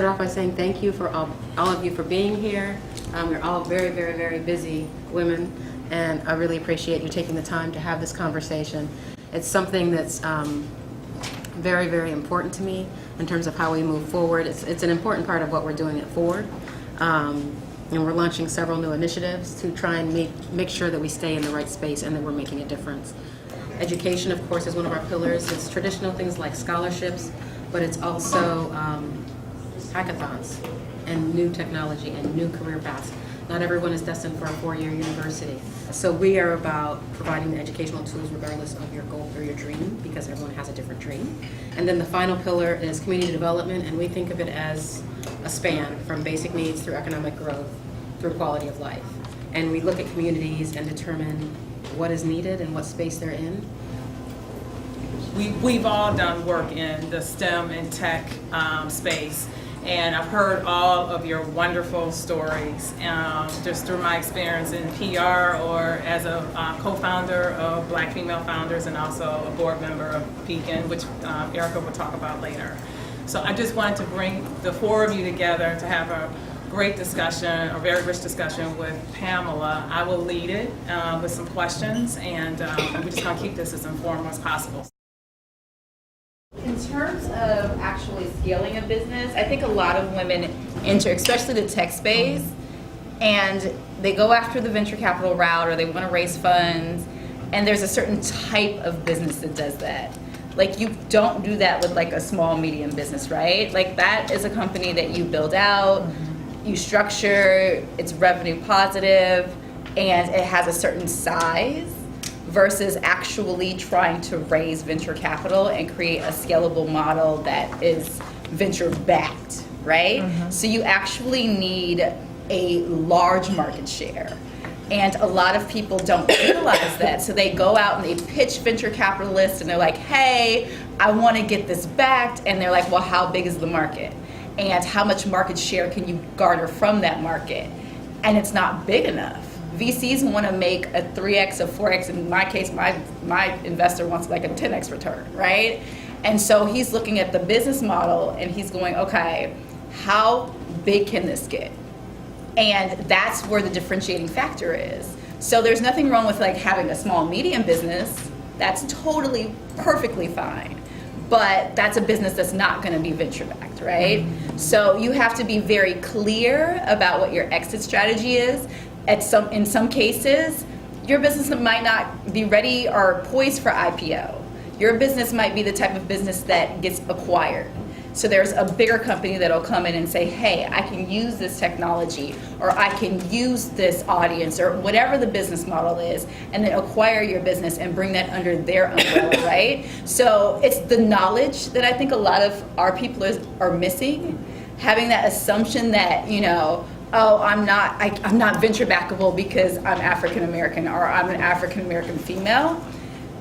start off by saying thank you for all of you for being here. You're all very, very, very busy women, and I really appreciate you taking the time to have this conversation. It's something that's very, very important to me in terms of how we move forward. It's an important part of what we're doing at Ford. And we're launching several new initiatives to try and make sure that we stay in the right space and that we're making a difference. Education, of course, is one of our pillars. It's traditional things like scholarships, but it's also hackathons and new technology and new career paths. Not everyone is destined for a 4-year university. So we are about providing the educational tools regardless of your goal or your dream, because everyone has a different dream. And then the final pillar is community development, and we think of it as a span from basic needs through economic growth, through quality of life. And we look at communities and determine what is needed and what space they're in. We've all done work in the STEM and tech space, and I've heard all of your wonderful stories just through my experience in PR or as a co-founder of Black Female Founders and also a board member of Pekin, which Aerica will talk about later. So I just wanted to bring the 4 of you together to have a great discussion, a very rich discussion with Pamela. I will lead it with some questions, and we're just going to keep this as informal as possible. In terms of actually scaling a business, I think a lot of women enter, especially the tech space, and they go after the venture capital route or they want to raise funds, and there's a certain type of business that does that. Like, you don't do that with like a small, medium business, right? Like, that is a company that you build out, you structure, it's revenue positive, and it has a certain size, versus actually trying to raise venture capital and create a scalable model that is venture backed, right? So you actually need a large market share. And a lot of people don't realize that. So they go out and they pitch venture capitalists and they're like, hey, I want to get this backed. And they're like, well, how big is the market? And how much market share can you garner from that market? And it's not big enough. VCs want to make a 3x, a 4x. In my case, my investor wants like a 10x return, right? And so he's looking at the business model and he's going, okay, how big can this get? And that's where the differentiating factor is. So there's nothing wrong with like having a small, medium business. That's totally, perfectly fine. But that's a business that's not going to be venture backed, right? So you have to be very clear about what your exit strategy is. In some cases, your business might not be ready or poised for IPO. Your business might be the type of business that gets acquired. So there's a bigger company that'll come in and say, hey, I can use this technology, or I can use this audience, or whatever the business model is, and then acquire your business and bring that under their umbrella, right? So it's the knowledge that I think a lot of our people are missing, having that assumption that, you know, oh, I'm not venture backable because I'm African American or I'm an African American female.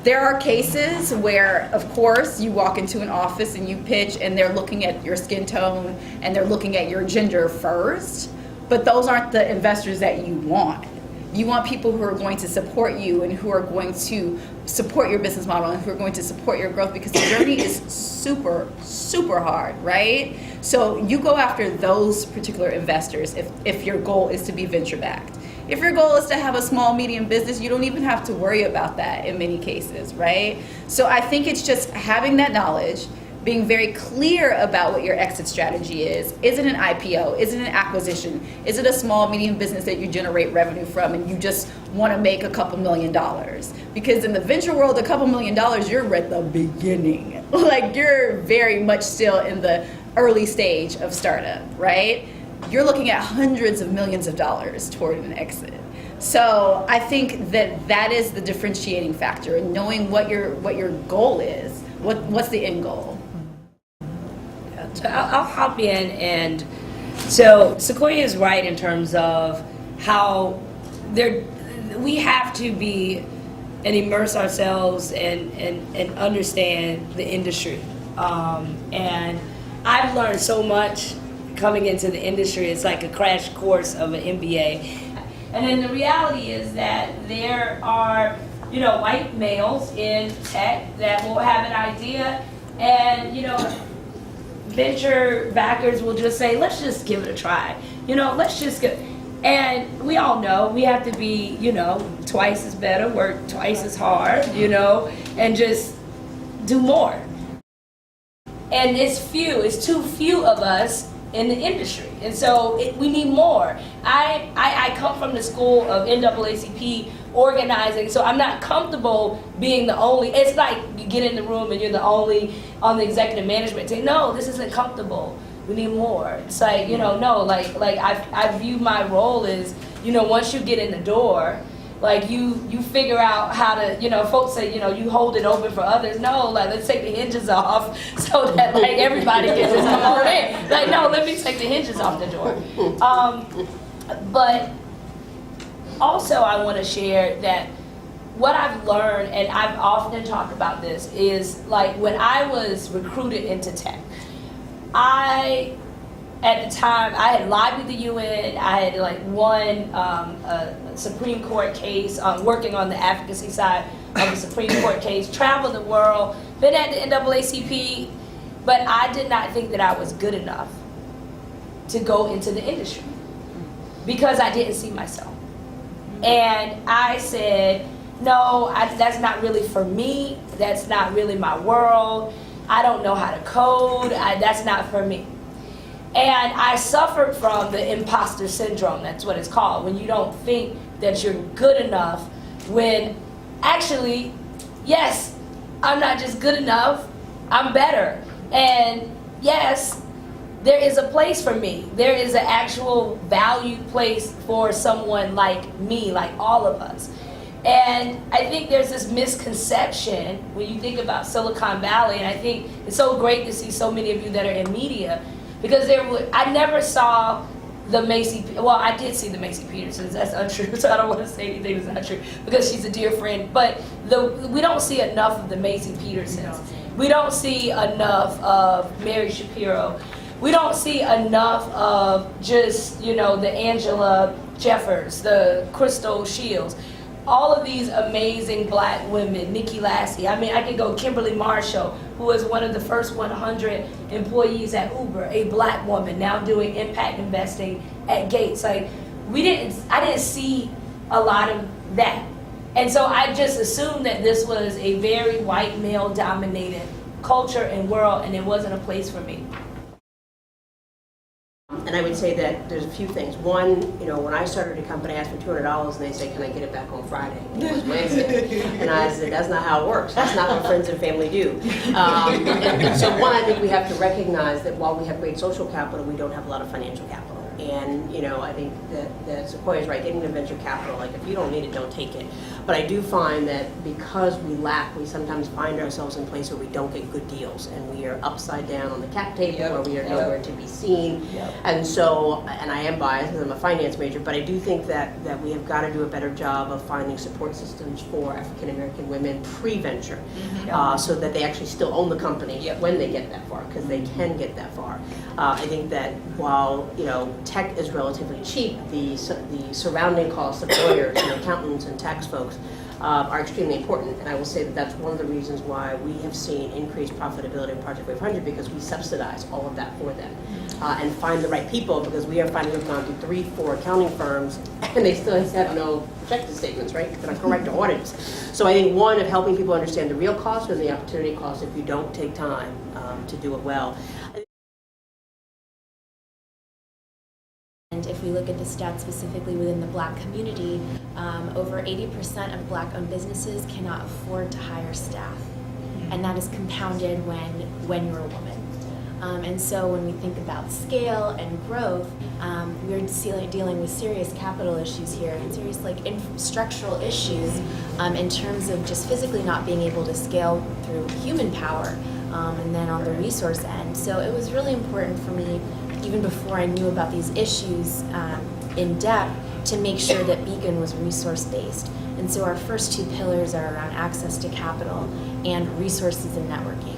There are cases where, of course, you walk into an office and you pitch and they're looking at your skin tone and they're looking at your gender first, but those aren't the investors that you want. You want people who are going to support you and who are going to support your business model and who are going to support your growth, because the journey is super, super hard, right? So you go after those particular investors if your goal is to be venture backed. If your goal is to have a small, medium business, you don't even have to worry about that in many cases, right? So I think it's just having that knowledge, being very clear about what your exit strategy is. Is it an IPO? Is it an acquisition? Is it a small, medium business that you generate revenue from and you just want to make a couple $1 million? Because in the venture world, a couple $1 million, you're at the beginning. Like, you're very much still in the early stage of startup, right? You're looking at hundreds of millions of dollars toward an exit. So I think that is the differentiating factor, and knowing what your goal is. What's the end goal? So I'll hop in, and so Sequoia is right in terms of how we have to be and immerse ourselves and understand the industry. And I've learned so much coming into the industry. It's like a crash course of an MBA. And then the reality is that there are, white males in tech that will have an idea, and, venture backers will just say, let's just give it a try. Let's just go. And we all know we have to be, twice as better, work twice as hard, and just do more. And it's too few of us in the industry. And so we need more. I come from the school of NAACP organizing, so I'm not comfortable being the only. It's like you get in the room and you're the only on the executive management team. No, this isn't comfortable. We need more. It's like, I view my role as, once you get in the door, like you figure out how to, folks say, you hold it open for others. No, let's take the hinges off so that everybody can just come on in. No, let me take the hinges off the door. But also I want to share that what I've learned, and I've often talked about this, is when I was recruited into tech, at the time, I had lobbied the UN. I had won a Supreme Court case, working on the advocacy side of the Supreme Court case, traveled the world, been at the NAACP, but I did not think that I was good enough to go into the industry because I didn't see myself. And I said, no, that's not really for me. That's not really my world. I don't know how to code. That's not for me. And I suffered from the imposter syndrome. That's what it's called, when you don't think that you're good enough, when actually, yes, I'm not just good enough, I'm better. And yes, there is a place for me. There is an actual valued place for someone like me, like all of us. And I think there's this misconception when you think about Silicon Valley, and I think it's so great to see so many of you that are in media, because I never saw the Macy, well, I did see the Macy Petersons, that's untrue, so I don't want to say anything that's not true, because she's a dear friend, but we don't see enough of the Macy Petersons. We don't see enough of Mary Shapiro. We don't see enough of just, the Angela Jeffers, the Crystal Shields, all of these amazing black women, Nikki Lassie. I mean, I could go Kimberly Marshall, who was one of the first 100 employees at Uber, a black woman now doing impact investing at Gates. I didn't see a lot of that. And so I just assumed that this was a very white male dominated culture and world, and it wasn't a place for me. And I would say that there's a few things. One, when I started a company, I asked for $200 and they say, can I get it back on Friday? It was Wednesday. And I said, that's not how it works. That's not what friends and family do. And so one, I think we have to recognize that while we have great social capital, we don't have a lot of financial capital. And, I think that Sequoia is right, getting the venture capital, if you don't need it, don't take it. But I do find that because we lack, we sometimes find ourselves in places where we don't get good deals, and we are upside down on the cap table, or we are nowhere to be seen. And so, and I am biased because I'm a finance major, but I do think that we have got to do a better job of finding support systems for African American women pre-venture, so that they actually still own the company when they get that far, because they can get that far. I think that while, tech is relatively cheap, the surrounding costs of lawyers and accountants and tax folks are extremely important. And I will say that that's one of the reasons why we have seen increased profitability in Project 500, because we subsidize all of that for them and find the right people, because we are finding them gone to 3-4 accounting firms and they still have no objective statements, right? They're not correct or audits. So I think one, of helping people understand the real cost and the opportunity cost if you don't take time to do it well. And if we look at the stats specifically within the Black community, over 80% of Black-owned businesses cannot afford to hire staff, and that is compounded when you're a woman. And so when we think about scale and growth, we're dealing with serious capital issues here and serious structural issues in terms of just physically not being able to scale through human power, and then on the resource end. So it was really important for me, even before I knew about these issues in depth, to make sure that Beacon was resource-based. And so our first two pillars are around access to capital and resources and networking.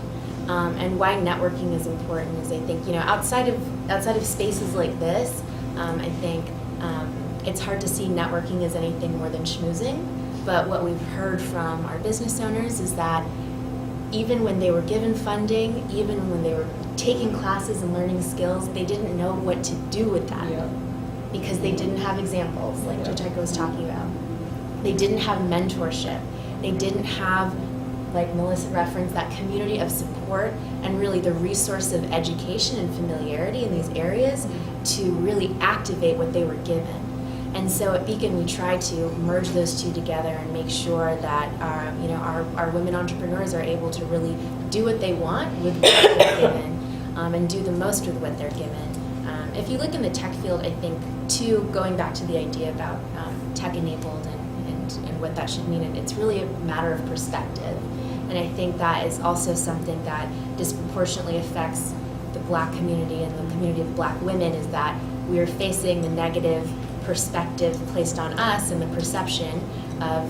And why networking is important is, I think, outside of spaces like this, I think it's hard to see networking as anything more than schmoozing. But what we've heard from our business owners is that even when they were given funding, even when they were taking classes and learning skills, they didn't know what to do with that because they didn't have examples like Jotaka was talking about. They didn't have mentorship. They didn't have, like Melissa referenced, that community of support and really the resource of education and familiarity in these areas to really activate what they were given. And so at Beacon, we try to merge those two together and make sure that our women entrepreneurs are able to really do what they want with what they're given, and do the most with what they're given. If you look in the tech field, I think too, going back to the idea about tech-enabled and what that should mean, it's really a matter of perspective. And I think that is also something that disproportionately affects the Black community and the community of Black women, is that we are facing the negative perspective placed on us and the perception of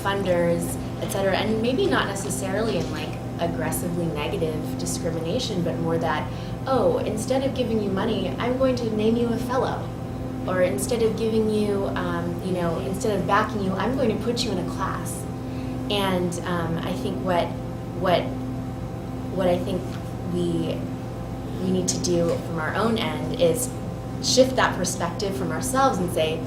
funders, et cetera, and maybe not necessarily in like aggressively negative discrimination, but more that, oh, instead of giving you money, I'm going to name you a fellow, or instead of giving you, instead of backing you, I'm going to put you in a class. And I think what I think we need to do from our own end is shift that perspective from ourselves and say,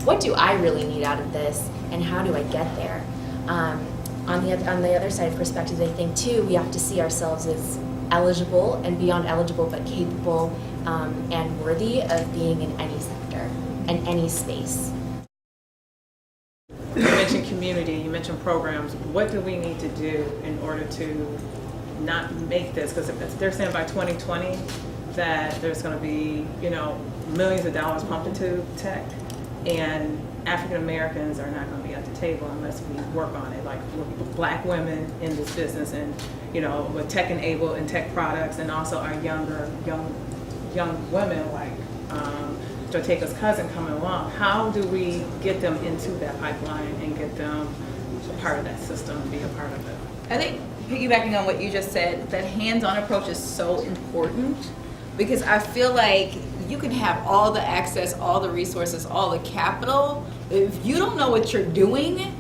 what do I really need out of this, and how do I get there? On the other side of perspectives, I think too, we have to see ourselves as eligible and beyond eligible, but capable and worthy of being in any sector and any space. You mentioned community, you mentioned programs. What do we need to do in order to not make this? Because they're saying by 2020 that there's going to be, millions of dollars pumped into tech, and African Americans are not going to be at the table unless we work on it. Like Black women in this business, and with tech enabled and tech products, and also our young women like Jotaka's cousin coming along. How do we get them into that pipeline and get them a part of that system and be a part of it? I think piggybacking on what you just said, that hands-on approach is so important, because I feel like you can have all the access, all the resources, all the capital. If you don't know what you're doing,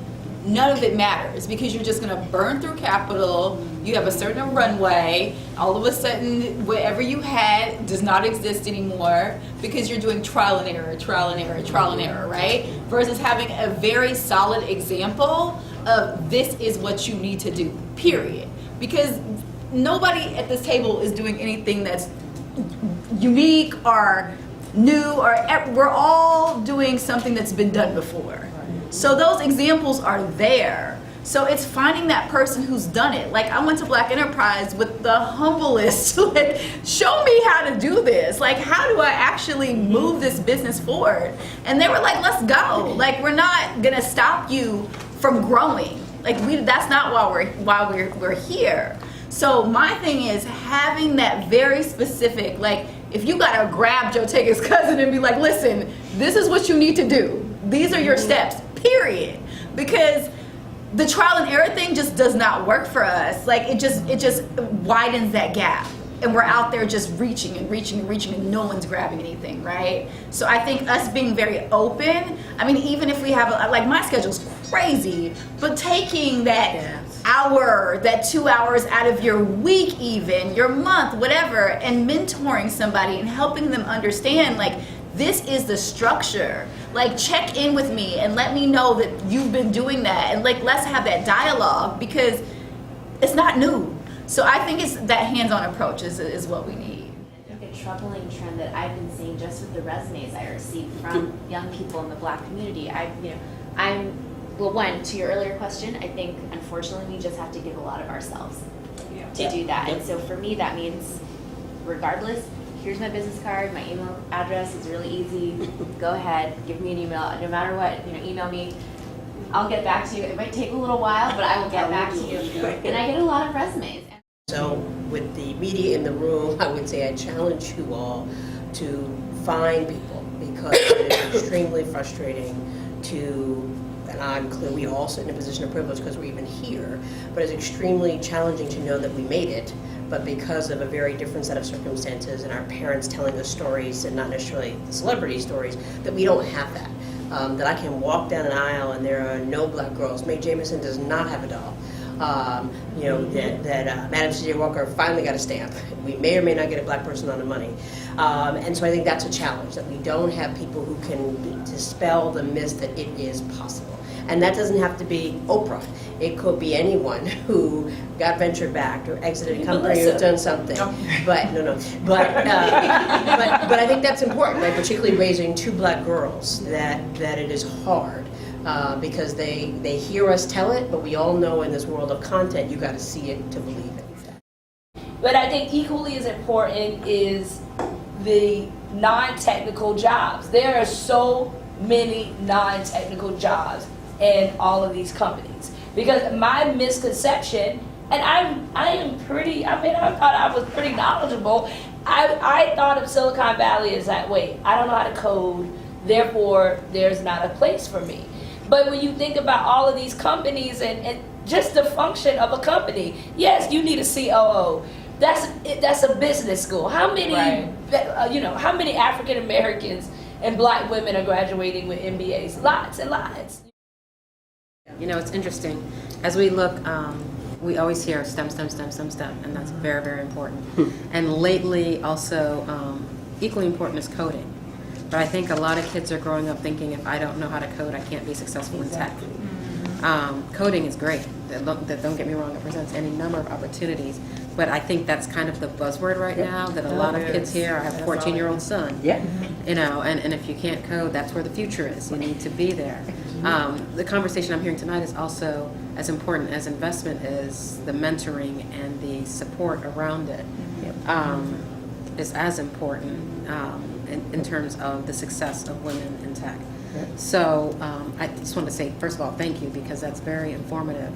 none of it matters, because you're just gonna burn through capital. You have a certain runway. All of a sudden, whatever you had does not exist anymore, because you're doing trial and error, right? Versus having a very solid example of this is what you need to do, period. Because nobody at this table is doing anything that's unique or new, or we're all doing something that's been done before. So those examples are there. So it's finding that person who's done it. Like, I went to Black Enterprise with the humblest, like, show me how to do this. Like, how do I actually move this business forward? And they were like, let's go. Like, we're not gonna stop you from growing. Like, that's not why we're here. So my thing is having that very specific, like, if you gotta grab Jotaka's cousin and be like, listen, this is what you need to do. These are your steps, period. Because the trial and error thing just does not work for us. Like, it just widens that gap. And we're out there just reaching and no one's grabbing anything, right? So I think us being very open, I mean, even if we have, like, my schedule's crazy, but taking that hour, that 2 hours out of your week, even your month, whatever, and mentoring somebody and helping them understand, like, this is the structure. Like, check in with me and let me know that you've been doing that, and like, let's have that dialogue, because it's not new. So I think it's that hands-on approach is what we need. I think a troubling trend that I've been seeing just with the resumes I receive from young people in the Black community, well, one, to your earlier question, I think unfortunately we just have to give a lot of ourselves to do that. And so for me, that means regardless, here's my business card, my email address is really easy. Go ahead, give me an email. No matter what, email me. I'll get back to you. It might take a little while, but I will get back to you. And I get a lot of resumes. So with the media in the room, I would say I challenge you all to find people, because it is extremely frustrating to, and I'm clear we all sit in a position of privilege because we're even here, but it's extremely challenging to know that we made it, but because of a very different set of circumstances and our parents telling us stories, and not necessarily celebrity stories, that we don't have that. That I can walk down an aisle and there are no Black girls. Mae Jameson does not have a doll. that Madam C.J. Walker finally got a stamp. We may or may not get a black person on the money. And so I think that's a challenge, that we don't have people who can dispel the myth that it is possible. And that doesn't have to be Oprah. It could be anyone who got venture backed or exited a company or done something. But But I think that's important, right? Particularly raising two black girls, that it is hard. Because they hear us tell it, but we all know in this world of content, you got to see it to believe it. But I think equally as important is the non-technical jobs. There are so many non-technical jobs in all of these companies. Because my misconception, and I thought I was pretty knowledgeable. I thought of Silicon Valley as that way. I don't know how to code, therefore there's not a place for me. But when you think about all of these companies and just the function of a company, yes, you need a COO. That's a business school. How many how many African Americans and black women are graduating with MBAs? Lots and lots. It's interesting. As we look, we always hear STEM, and that's very, very important. And lately, also, equally important is coding. But I think a lot of kids are growing up thinking, if I don't know how to code, I can't be successful in tech. Coding is great. Don't get me wrong, it presents any number of opportunities. But I think that's kind of the buzzword right now, that a lot of kids here. I have a 14-year-old son. Yeah. And if you can't code, that's where the future is. You need to be there. The conversation I'm hearing tonight is also as important as investment is the mentoring and the support around it. Is as important in terms of the success of women in tech. So I just want to say, first of all, thank you, because that's very informative.